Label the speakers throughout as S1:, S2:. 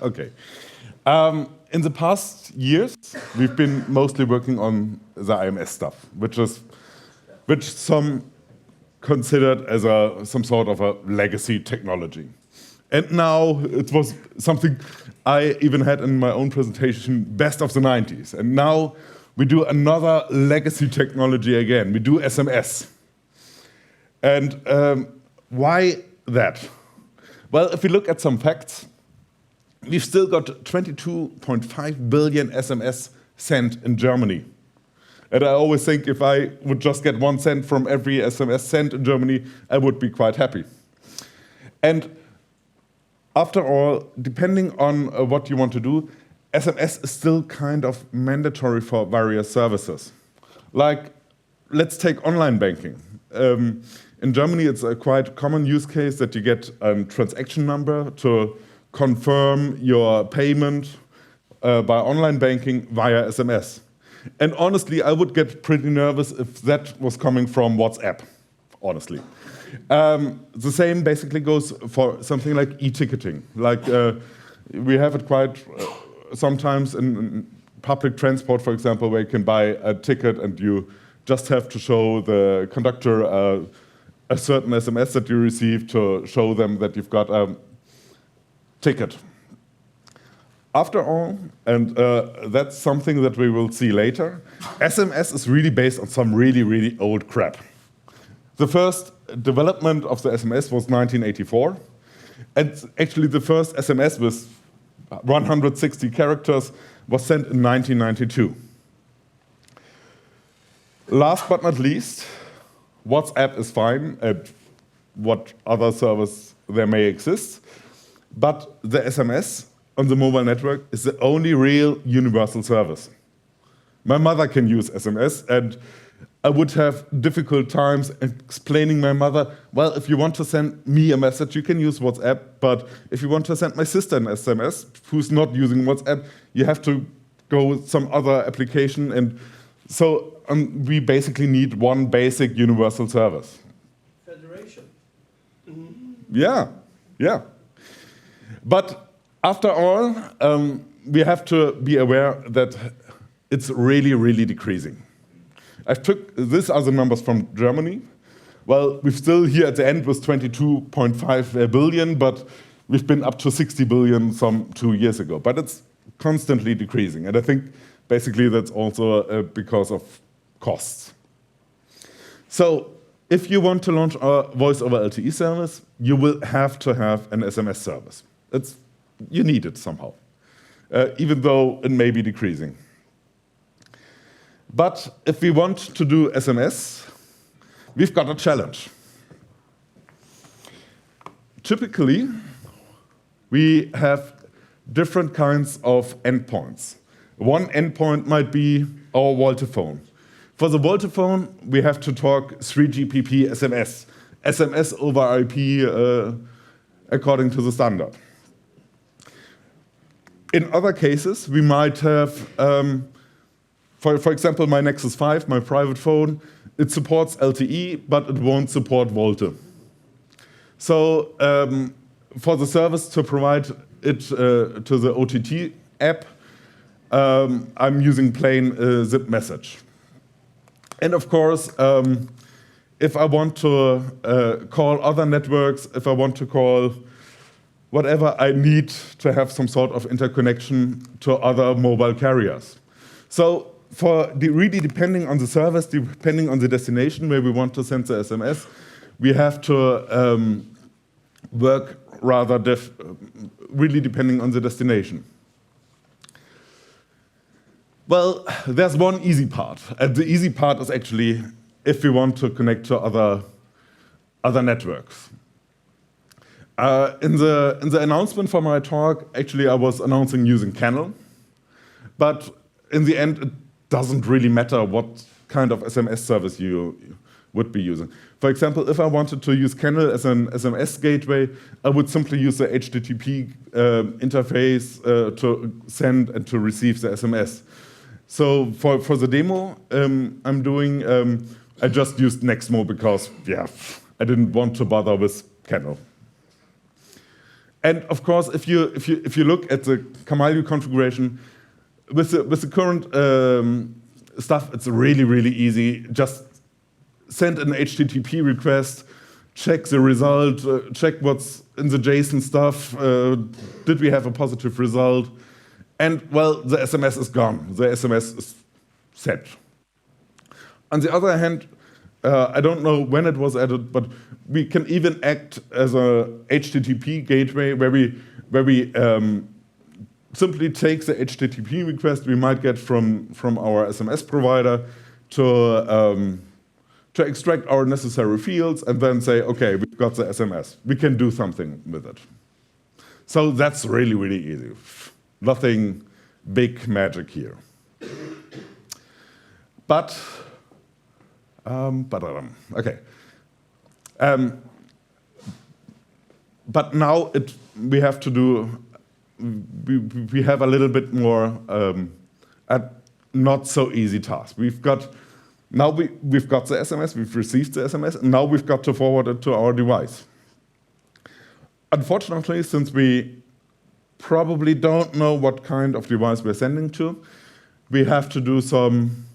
S1: Okay. In the past years, we've been mostly working on the IMS stuff, which some considered as some sort of a legacy technology. And now it was something I even had in my own presentation, best of the 90s. And now we do another legacy technology again. We do SMS. And why that? Well, if we look at some facts, we've still got 22.5 billion SMS sent in Germany. And I always think if I would just get 1 cent from every SMS sent in Germany, I would be quite happy. And after all, depending on what you want to do, SMS is still kind of mandatory for various services. Like, let's take online banking. In Germany, it's a quite common use case that you get a transaction number to confirm your payment by online banking via SMS. And honestly, I would get pretty nervous if that was coming from WhatsApp, honestly. The same basically goes for something like e-ticketing. Like we have it quite sometimes in public transport, for example, where you can buy a ticket and you just have to show the conductor a certain SMS that you receive to show them that you've got a ticket. After all, and that's something that we will see later, SMS is really based on some really, really old crap. The first development of the SMS was 1984, and actually the first SMS with 160 characters was sent in 1992. Last but not least, WhatsApp is fine, and what other service there may exist, but the SMS on the mobile network is the only real universal service. My mother can use SMS, and I would have difficult times explaining my mother, well, if you want to send me a message, you can use WhatsApp, but if you want to send my sister an SMS, who's not using WhatsApp, you have to go with some other application, and so we basically need one basic universal service.
S2: Federation.
S1: Yeah. But after all, we have to be aware that it's really, really decreasing. These are the numbers from Germany. Well, we're still here at the end with 22.5 billion, but we've been up to 60 billion some 2 years ago. But it's constantly decreasing. And I think basically that's also because of costs. So if you want to launch a voice over LTE service, you will have to have an SMS service. You need it somehow, even though it may be decreasing. But if we want to do SMS, we've got a challenge. Typically, we have different kinds of endpoints. One endpoint might be our VoLTE phone. For the VoLTE phone, we have to talk 3GPP SMS, SMS over IP according to the standard. In other cases, we might have, for example, my Nexus 5, my private phone, it supports LTE, but it won't support VoLTE. So for the service to provide it to the OTT app, I'm using plain zip message. And of course, if I want to call other networks, if I want to call whatever, I need to have some sort of interconnection to other mobile carriers. So really depending on the service, depending on the destination where we want to send the SMS, we have to work rather really depending on the destination. Well, there's one easy part, and the easy part is actually if we want to connect to other networks. In the announcement for my talk, actually I was announcing using Kannel, but in the end it doesn't really matter what kind of SMS service you would be using. For example, if I wanted to use Kannel as an SMS gateway, I would simply use the HTTP interface to send and to receive the SMS. So for the demo I'm doing, I just used Nexmo because, yeah, I didn't want to bother with Kannel. And of course, if you look at the Kamailio configuration, with the current stuff, it's really, really easy. Just send an HTTP request, check the result, check what's in the JSON stuff. Did we have a positive result? And well, the SMS is gone. The SMS is set. On the other hand, I don't know when it was added, but we can even act as a HTTP gateway where we simply take the HTTP request we might get from our SMS provider to extract our necessary fields and then say, okay, we've got the SMS. We can do something with it. So that's really, really easy. Nothing big magic here. But now we have to do. We have a little bit more a not so easy task. We've got the SMS. We've received the SMS, and now we've got to forward it to our device. Unfortunately, since we probably don't know what kind of device we're sending to, we have to do some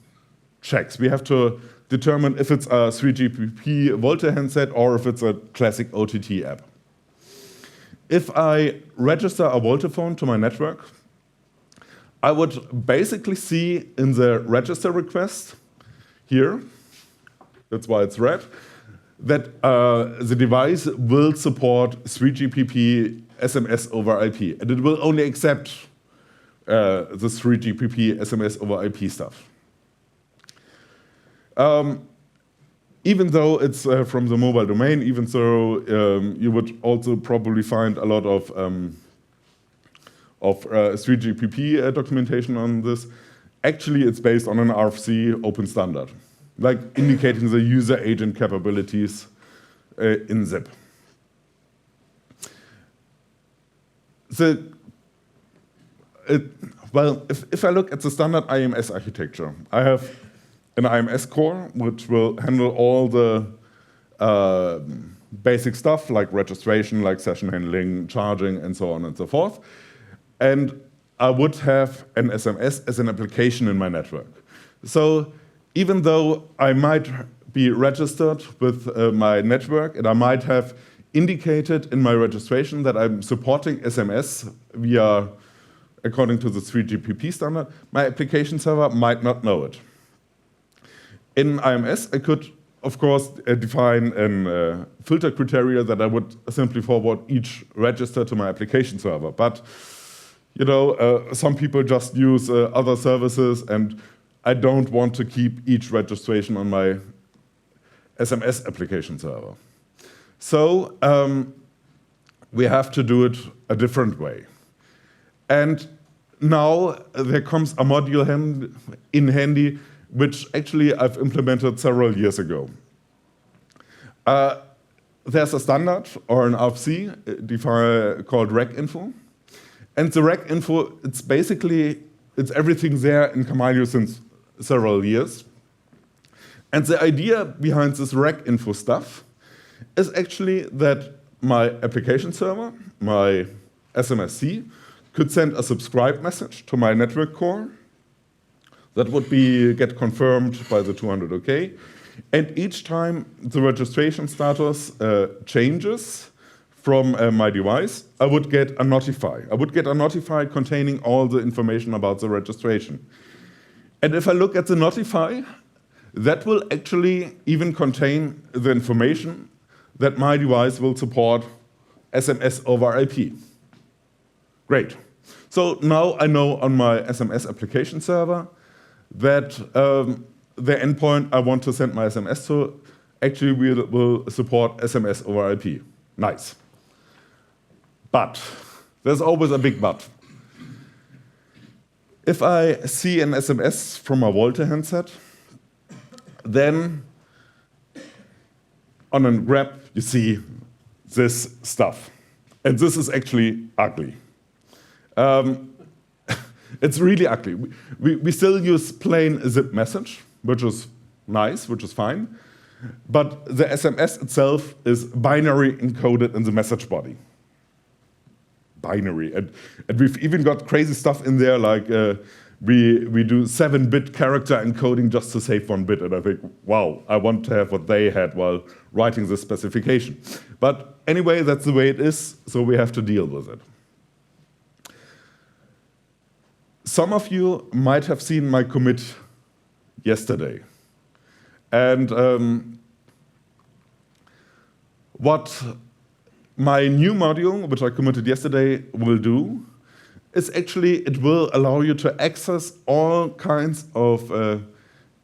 S1: checks. We have to determine if it's a 3GPP VOLTE handset or if it's a classic OTT app. If I register a VOLTE phone to my network, I would basically see in the register request here, that's why it's red, that the device will support 3GPP SMS over IP, and it will only accept the 3GPP SMS over IP stuff. Even though it's from the mobile domain, even so, you would also probably find a lot of 3GPP documentation on this. Actually, it's based on an RFC open standard, like indicating the user agent capabilities in ZIP. Well, if I look at the standard IMS architecture, I have an IMS core, which will handle all the basic stuff like registration, like session handling, charging, and so on and so forth. And I would have an SMS as an application in my network. So even though I might be registered with my network, and I might have indicated in my registration that I'm supporting SMS via, according to the 3GPP standard, my application server might not know it. In IMS, I could, of course, define a filter criteria that I would simply forward each register to my application server. But you know, some people just use other services, and I don't want to keep each registration on my SMS application server. So we have to do it a different way. And now there comes a module in handy, which actually I've implemented several years ago. There's a standard or an RFC called rec-info. And the rec-info, it's everything there in Kamailio since several years. And the idea behind this rec-info stuff is actually that my application server, my SMSC, could send a subscribe message to my network core. That would get confirmed by the 200 OK. And each time the registration status changes from my device, I would get a notify. I would get a notify containing all the information about the registration. And if I look at the notify, that will actually even contain the information that my device will support SMS over IP. Great. So now I know on my SMS application server that the endpoint I want to send my SMS to actually will support SMS over IP. Nice. But there's always a big but. If I see an SMS from a VOLTE handset, then on a grab you see this stuff. And this is actually ugly. It's really ugly. We still use plain zip message, which is nice, which is fine. But the SMS itself is binary encoded in the message body. binary. And we've even got crazy stuff in there, like we do 7-bit character encoding just to save 1 bit. And I think, wow, I want to have what they had while writing this specification. But anyway, that's the way it is, so we have to deal with it. Some of you might have seen my commit yesterday. And what my new module, which I committed yesterday, will do is actually it will allow you to access all kinds of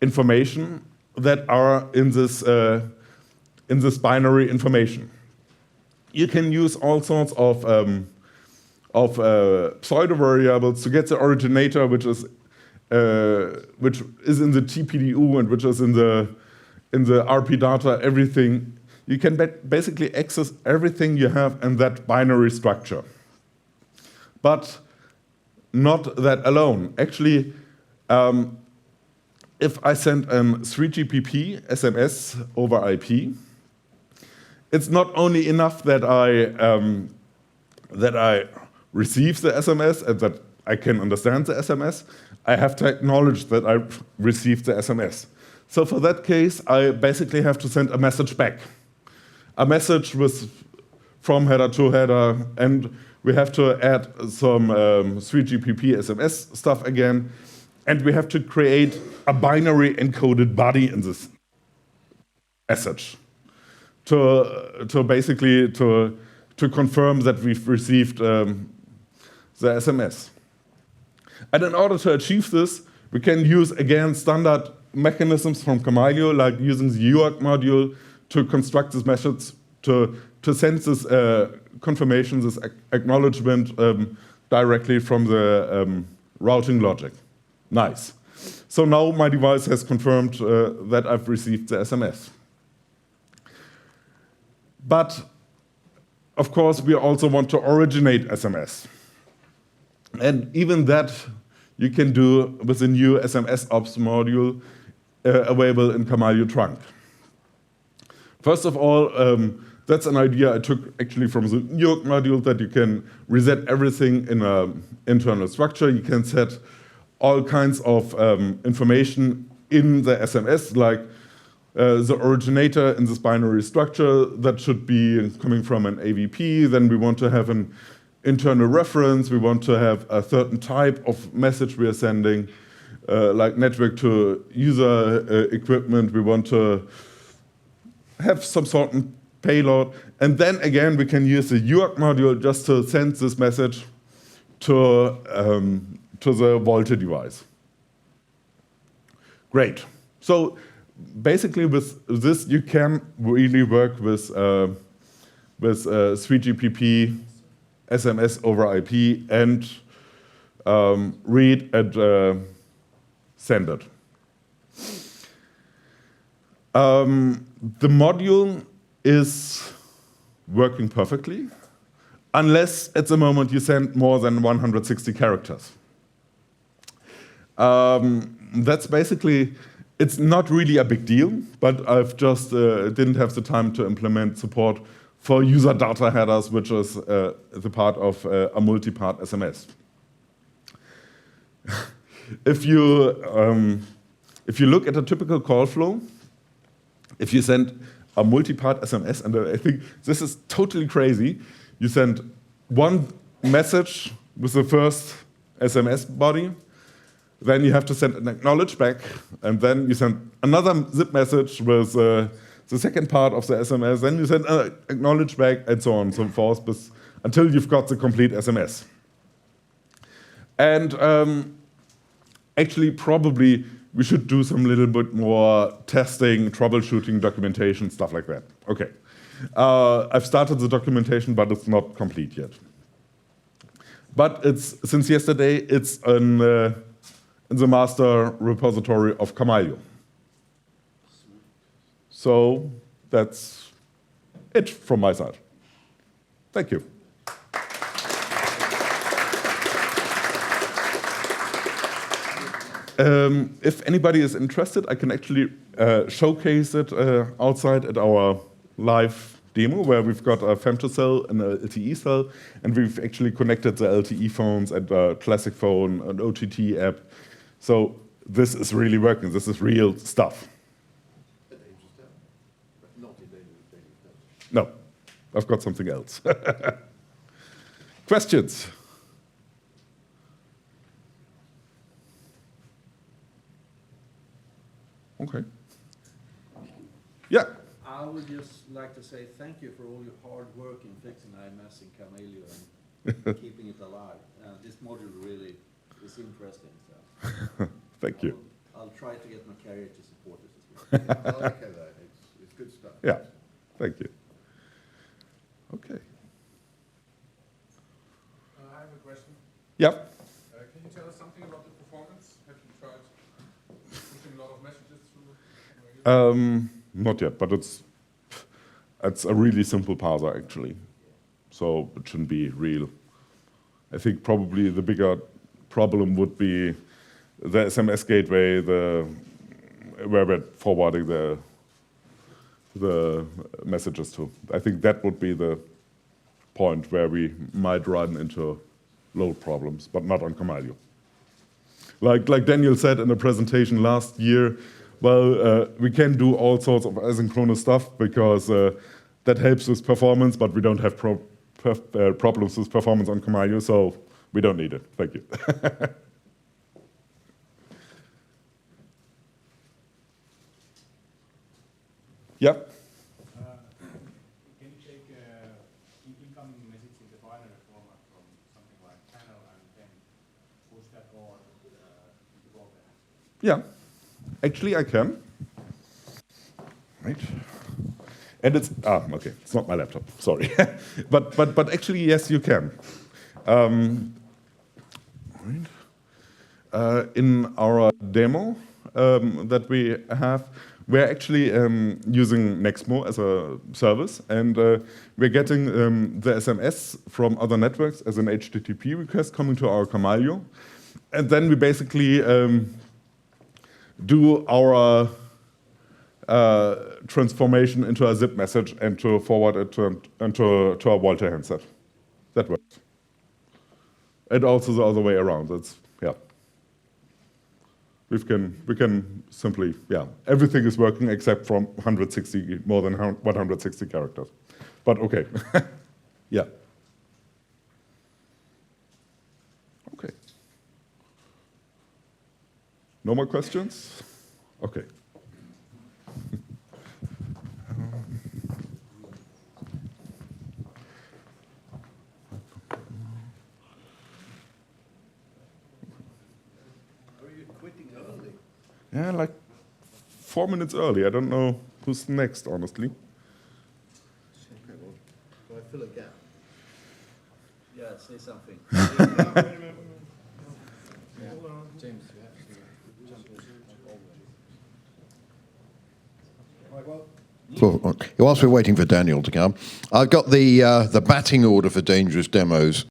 S1: information that are in this binary information. You can use all sorts of pseudo variables to get the originator, which is in the TPDU and which is in the RP data, everything. You can basically access everything you have in that binary structure. But not that alone. Actually, if I send a 3GPP SMS over IP, it's not only enough that I receive the SMS and that I can understand the SMS. I have to acknowledge that I received the SMS. So for that case, I basically have to send a message back. A message from header to header, and we have to add some 3GPP SMS stuff again, and we have to create a binary encoded body in this message to basically confirm that we've received the SMS. And in order to achieve this, we can use again standard mechanisms from Kamailio, like using the UART module to construct this message to send this confirmation, this acknowledgement directly from the routing logic. Nice. So now my device has confirmed that I've received the SMS. But of course, we also want to originate SMS. And even that you can do with the new SMS-Ops module available in Kamailio trunk. First of all, that's an idea I took actually from the UART module, that you can reset everything in an internal structure. You can set all kinds of information in the SMS, like the originator in this binary structure that should be coming from an AVP. Then we want to have an internal reference. We want to have a certain type of message we are sending, like network to user equipment. We want to have some sort of payload. And then again, we can use the UART module just to send this message to the VOLTE device. Great. So basically with this, you can really work with 3GPP, SMS over IP, and read and send it. The module is working perfectly, unless at the moment you send more than 160 characters. That's basically, it's not really a big deal, but I've just didn't have the time to implement support for user data headers, which is the part of a multi-part SMS. If you look at a typical call flow, if you send a multi-part SMS, and I think this is totally crazy, you send one message with the first SMS body, then you have to send an acknowledge back, and then you send another zip message with the second part of the SMS, then you send an acknowledge back, and so on and so forth, until you've got the complete SMS. And actually, probably, we should do some little bit more testing, troubleshooting, documentation, stuff like that. Okay. I've started the documentation, but it's not complete yet. But since yesterday, it's in the master repository of Kamailio. So that's it from my side. Thank you. If anybody is interested, I can actually showcase it outside at our live demo where we've got a femto cell and a LTE cell, and we've actually connected the LTE phones and a classic phone, an OTT app. So this is really working. This is real stuff. No, I've got something else. Questions? Okay. Yeah.
S2: I would just like to say thank you for all your hard work in fixing IMS in Kamailio and keeping it alive. This module really is interesting. So
S1: Thank you.
S2: I'll try to get my carrier to support this as well.
S3: I like that. It's good stuff.
S1: Yeah. Thank you. Okay.
S4: I have a question.
S1: Yeah.
S4: Can you tell us something about the performance? Have you tried pushing a lot of messages through?
S1: Not yet, but it's a really simple parser actually, so it shouldn't be real. I think probably the bigger problem would be the SMS gateway, where we're forwarding the messages to. I think that would be the point where we might run into load problems, but not on Kamailio. Like Daniel said in the presentation last year, well, we can do all sorts of asynchronous stuff because that helps with performance, but we don't have problems with performance on Kamailio, so we don't need it. Thank you. Yeah.
S5: Can you take incoming message in the binary format from something like Kannel and then push that over into VOLTE?
S1: Yeah. Actually, I can. Right. And it's okay. It's not my laptop. Sorry. but actually, yes, you can. In our demo that we have, we're actually using Nexmo as a service, and we're getting the SMS from other networks as an HTTP request coming to our Kamailio, and then we basically do our transformation into a zip message and to forward it to our VOLTE handset. That works. And also the other way around. That's yeah. We can simply everything is working except from more than 160 characters. But okay. Yeah. Okay. No more questions? Okay. Yeah, like 4 minutes early. I don't know who's next, honestly.
S3: Okay, well, do I fill a gap?
S2: Yeah, say something.
S3: James, you have to jump in.
S6: Well, whilst we're waiting for Daniel to come, I've got the batting order for dangerous demos.